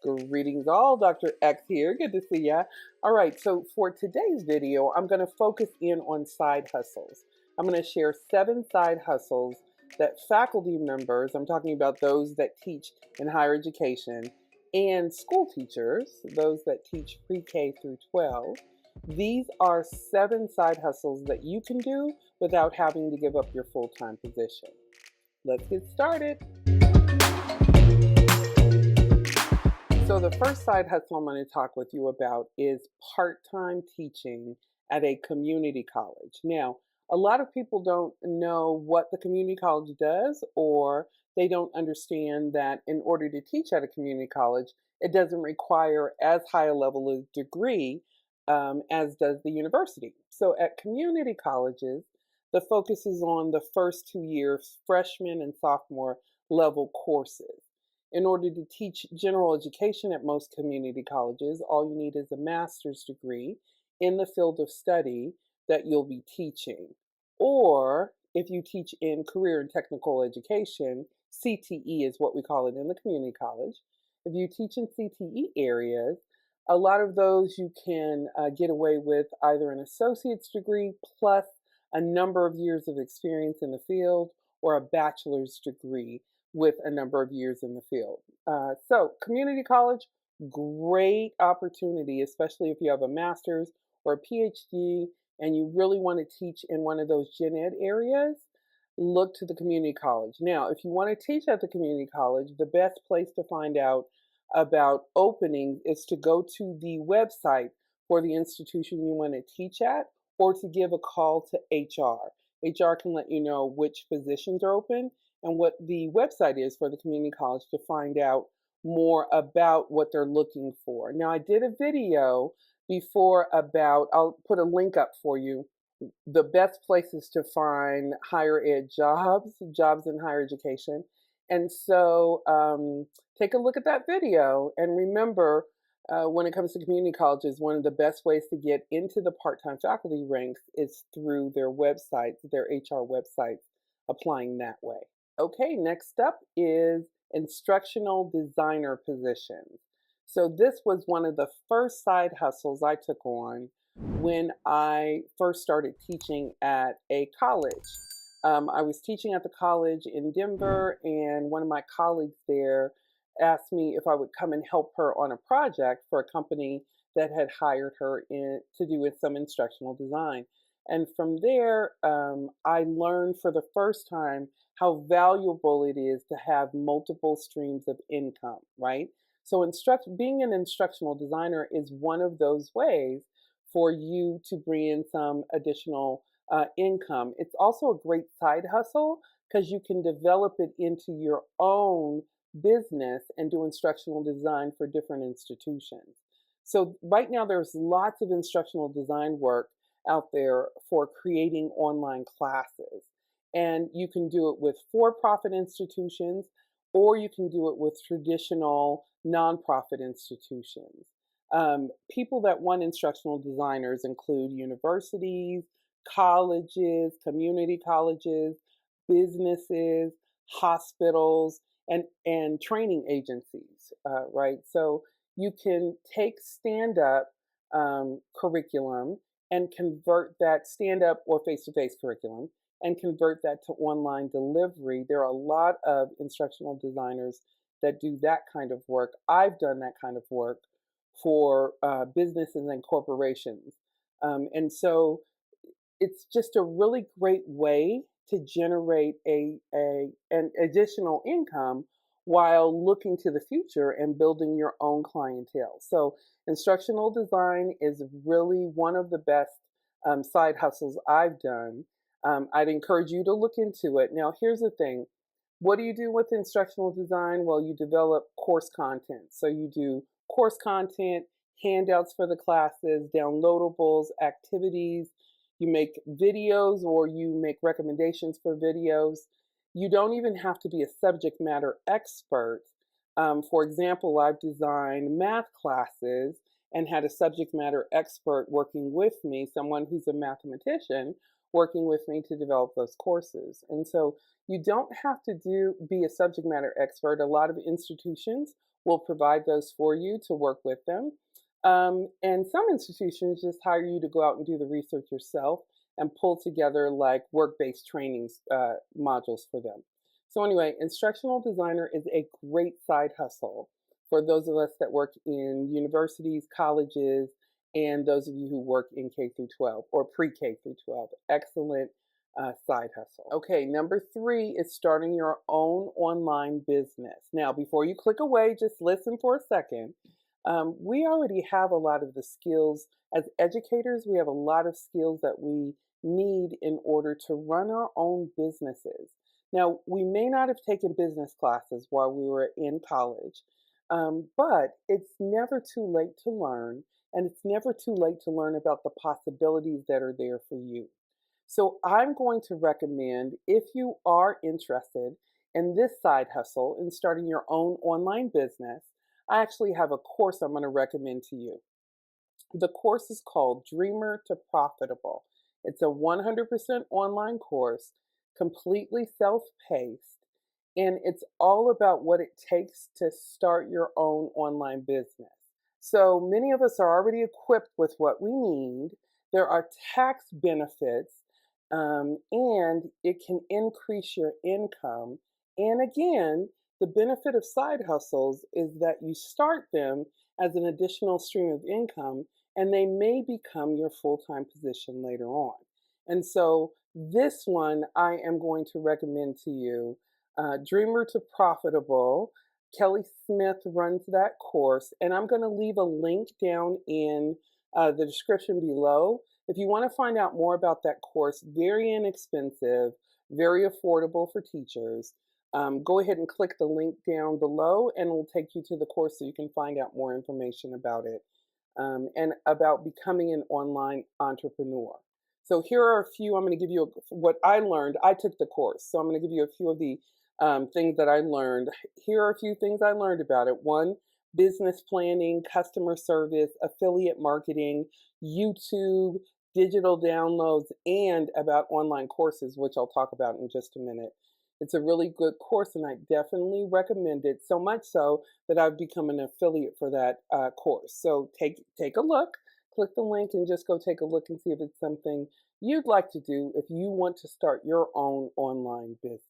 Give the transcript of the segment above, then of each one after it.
Greetings all, Dr. X here. Good to see ya. All right, so for today's video, I'm going to focus in on side hustles. I'm going to share 7 side hustles that faculty members, I'm talking about those that teach in higher education, and school teachers, those that teach pre-K through 12. These are 7 side hustles that you can do without having to give up your full-time position. Let's get started. So the first side hustle I'm going to talk with you about is part-time teaching at a community college. Now, a lot of people don't know what the community college does, or they don't understand that in order to teach at a community college, it doesn't require as high a level of degree as does the university. So at community colleges, the focus is on the first 2 years, freshman and sophomore level courses. In order to teach general education at most community colleges, all you need is a master's degree in the field of study that you'll be teaching. Or if you teach in career and technical education, CTE is what we call it in the community college. If you teach in CTE areas, a lot of those you can get away with either an associate's degree plus a number of years of experience in the field, or a bachelor's degree with a number of years in the field. So community college, great opportunity, especially if you have a master's or a PhD and you really want to teach in one of those gen ed areas. Look to the community college. Now, if you want to teach at the community college, the best place to find out about openings is to go to the website for the institution you want to teach at, or to give a call to HR. HR can let you know which positions are open and what the website is for the community college to find out more about what they're looking for. Now, I did a video before about, I'll put a link up for you, the best places to find higher ed jobs in higher education. And so take a look at that video, and remember, when it comes to community colleges, one of the best ways to get into the part-time faculty ranks is through their websites, their HR websites, applying that way. Okay, next up is instructional designer positions. So this was one of the first side hustles I took on when I first started teaching at a college. I was teaching at the college in Denver, and one of my colleagues there asked me if I would come and help her on a project for a company that had hired her to do with some instructional design. And from there, I learned for the first time how valuable it is to have multiple streams of income, right? So being an instructional designer is one of those ways for you to bring in some additional income. It's also a great side hustle because you can develop it into your own business and do instructional design for different institutions. So right now there's lots of instructional design work out there for creating online classes. And you can do it with for-profit institutions, or you can do it with traditional nonprofit institutions. People that want instructional designers include universities, colleges, community colleges, businesses, hospitals, and training agencies, right? So you can take stand-up curriculum and convert that stand-up or face-to-face curriculum and convert that to online delivery. There are a lot of instructional designers that do that kind of work. I've done that kind of work for businesses and corporations. And so it's just a really great way to generate an additional income while looking to the future and building your own clientele. So instructional design is really one of the best side hustles I've done. I'd encourage you to look into it. Now, here's the thing. What do you do with instructional design? Well, you develop course content. So you do course content, handouts for the classes, downloadables, activities. You make videos, or you make recommendations for videos. You don't even have to be a subject matter expert. For example, I've designed math classes and had a subject matter expert working with me, someone who's a mathematician, working with me to develop those courses. And so you don't have to be a subject matter expert. A lot of institutions will provide those for you to work with them. And some institutions just hire you to go out and do the research yourself and pull together like work-based trainings modules for them. So anyway, instructional designer is a great side hustle for those of us that work in universities, colleges, and those of you who work in K through 12 or pre-K through 12. Excellent side hustle. Okay, number 3 is starting your own online business. Now, before you click away, just listen for a second. We already have a lot of the skills. As educators, we have a lot of skills that we need in order to run our own businesses. Now, we may not have taken business classes while we were in college, but it's never too late to learn, and it's never too late to learn about the possibilities that are there for you. So I'm going to recommend, if you are interested in this side hustle in starting your own online business, I actually have a course I'm going to recommend to you. The course is called Dreamer to Profitable. It's a 100% online course, completely self-paced, and it's all about what it takes to start your own online business. So many of us are already equipped with what we need. There are tax benefits, and it can increase your income. And again, the benefit of side hustles is that you start them as an additional stream of income, and they may become your full-time position later on. And so this one I am going to recommend to you, Dreamer to Profitable. Kelly Smith runs that course, and I'm going to leave a link down in the description below. If you want to find out more about that course, very inexpensive, very affordable for teachers, go ahead and click the link down below, and it will take you to the course so you can find out more information about it and about becoming an online entrepreneur. So here are a few. I'm going to give you what I learned. I took the course, so I'm going to give you a few of the things that I learned. Here are a few things I learned about it. 1, business planning, customer service, affiliate marketing, YouTube, digital downloads, and about online courses, which I'll talk about in just a minute. It's a really good course, and I definitely recommend it, so much so that I've become an affiliate for that course. So take a look, click the link, and just go take a look and see if it's something you'd like to do if you want to start your own online business.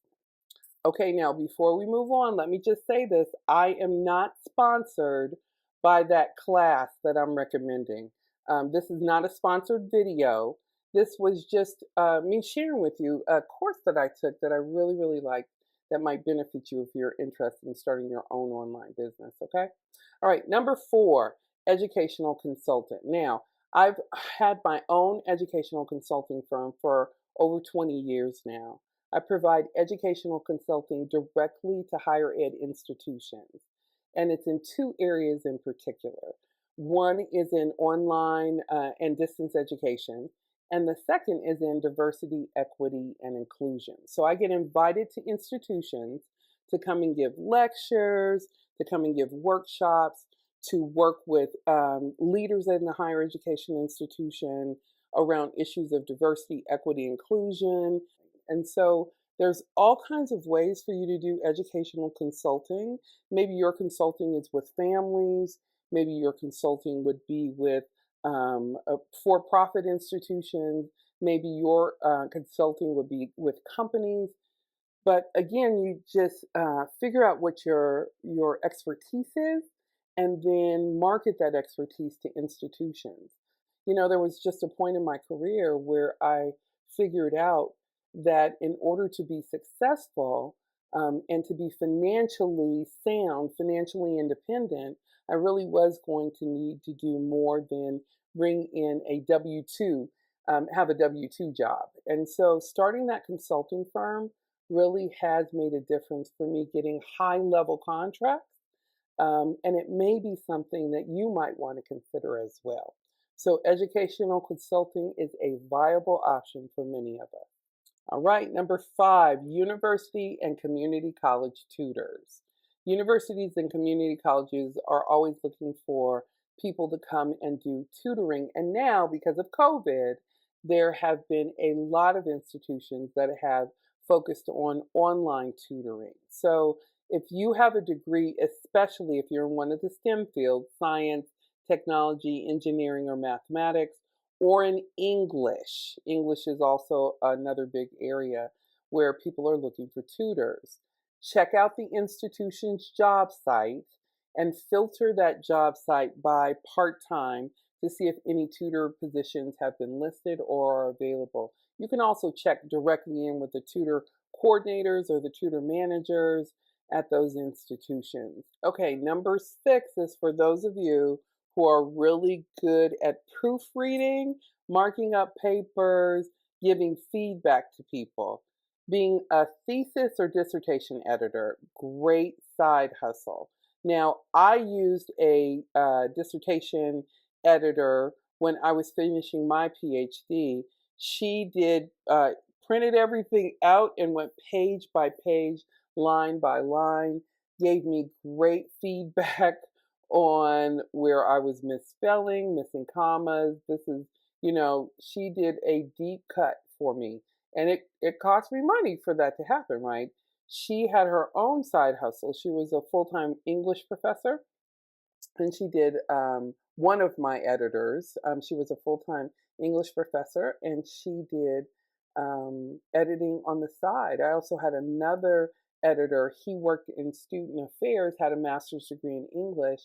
Okay, now before we move on, let me just say this. I am not sponsored by that class that I'm recommending. This is not a sponsored video. This was just me sharing with you a course that I took that I really, really liked that might benefit you if you're interested in starting your own online business, okay? All right, number 4, educational consultant. Now, I've had my own educational consulting firm for over 20 years now. I provide educational consulting directly to higher ed institutions, and it's in 2 areas in particular. One is in online and distance education, and the second is in diversity, equity, and inclusion. So I get invited to institutions to come and give lectures, to come and give workshops, to work with leaders in the higher education institution around issues of diversity, equity, inclusion. And so there's all kinds of ways for you to do educational consulting. Maybe your consulting is with families. Maybe your consulting would be with for-profit institutions. Maybe your consulting would be with companies. But again, you just figure out what your expertise is, and then market that expertise to institutions. You know, there was just a point in my career where I figured out that in order to be successful and to be financially sound, financially independent, I really was going to need to do more than bring in a W-2, have a W-2 job. And so starting that consulting firm really has made a difference for me getting high-level contracts, and it may be something that you might want to consider as well. So educational consulting is a viable option for many of us. All right, number 5, university and community college tutors. Universities and community colleges are always looking for people to come and do tutoring. And now, because of COVID, there have been a lot of institutions that have focused on online tutoring. So if you have a degree, especially if you're in one of the STEM fields, science, technology, engineering, or mathematics, or in English, English is also another big area where people are looking for tutors. Check out the institution's job site and filter that job site by part-time to see if any tutor positions have been listed or are available. You can also check directly in with the tutor coordinators or the tutor managers at those institutions. Okay, number 6 is for those of you who are really good at proofreading, marking up papers, giving feedback to people. Being a thesis or dissertation editor, great side hustle. Now, I used a dissertation editor when I was finishing my PhD. She did printed everything out and went page by page, line by line, gave me great feedback on where I was misspelling, missing commas. This is, she did a deep cut for me. And it cost me money for that to happen, right? She had her own side hustle. She was a full-time English professor, and she did one of my editors. She was a full-time English professor, and she did editing on the side. I also had another editor. He worked in student affairs, had a master's degree in English,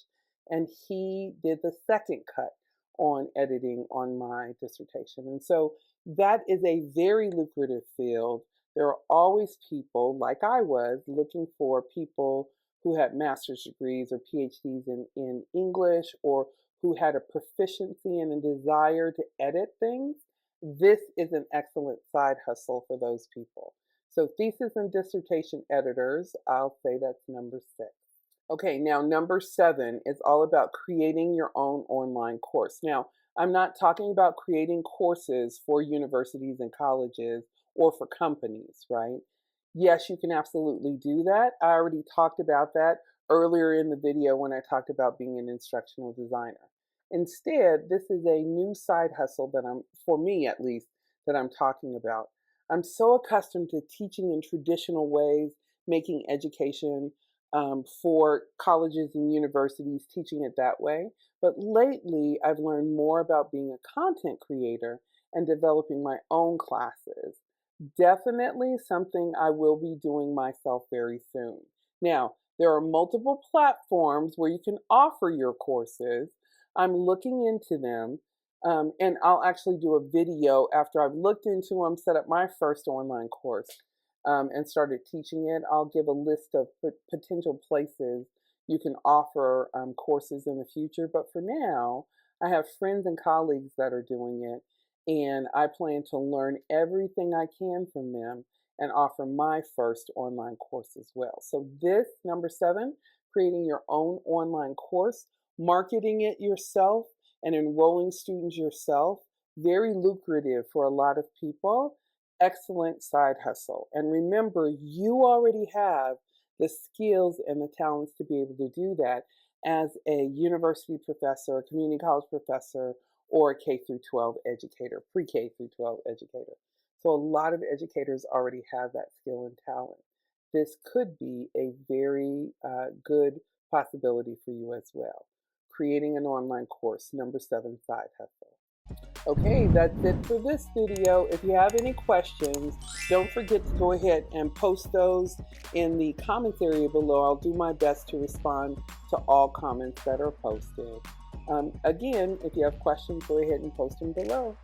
and he did the second cut on editing on my dissertation. And so that is a very lucrative field. There are always people, like I was, looking for people who had master's degrees or PhDs in English, or who had a proficiency and a desire to edit things. This is an excellent side hustle for those people. So thesis and dissertation editors, I'll say that's number 6. Okay, now number 7 is all about creating your own online course. Now, I'm not talking about creating courses for universities and colleges or for companies, right? Yes, you can absolutely do that. I already talked about that earlier in the video when I talked about being an instructional designer. Instead, this is a new side hustle that for me at least, that I'm talking about. I'm so accustomed to teaching in traditional ways, making education for colleges and universities, teaching it that way. But lately, I've learned more about being a content creator and developing my own classes. Definitely something I will be doing myself very soon. Now, there are multiple platforms where you can offer your courses. I'm looking into them, and I'll actually do a video after I've looked into them, set up my first online course, and started teaching it. I'll give a list of potential places you can offer courses in the future. But for now, I have friends and colleagues that are doing it, and I plan to learn everything I can from them and offer my first online course as well. So this, number 7, creating your own online course, marketing it yourself and enrolling students yourself, very lucrative for a lot of people. Excellent side hustle. And remember, you already have the skills and the talents to be able to do that as a university professor, a community college professor, or a K through 12 educator, pre-K through 12 educator. So a lot of educators already have that skill and talent. This could be a very good possibility for you as well. Creating an online course, number 7, side hustle. Okay, that's it for this video. If you have any questions, don't forget to go ahead and post those in the comments area below. I'll do my best to respond to all comments that are posted. Again, if you have questions, go ahead and post them below.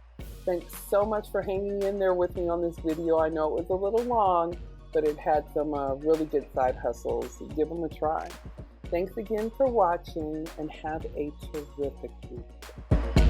Thanks so much for hanging in there with me on this video. I know it was a little long, but it had some really good side hustles. Give them a try. Thanks again for watching, and have a terrific week.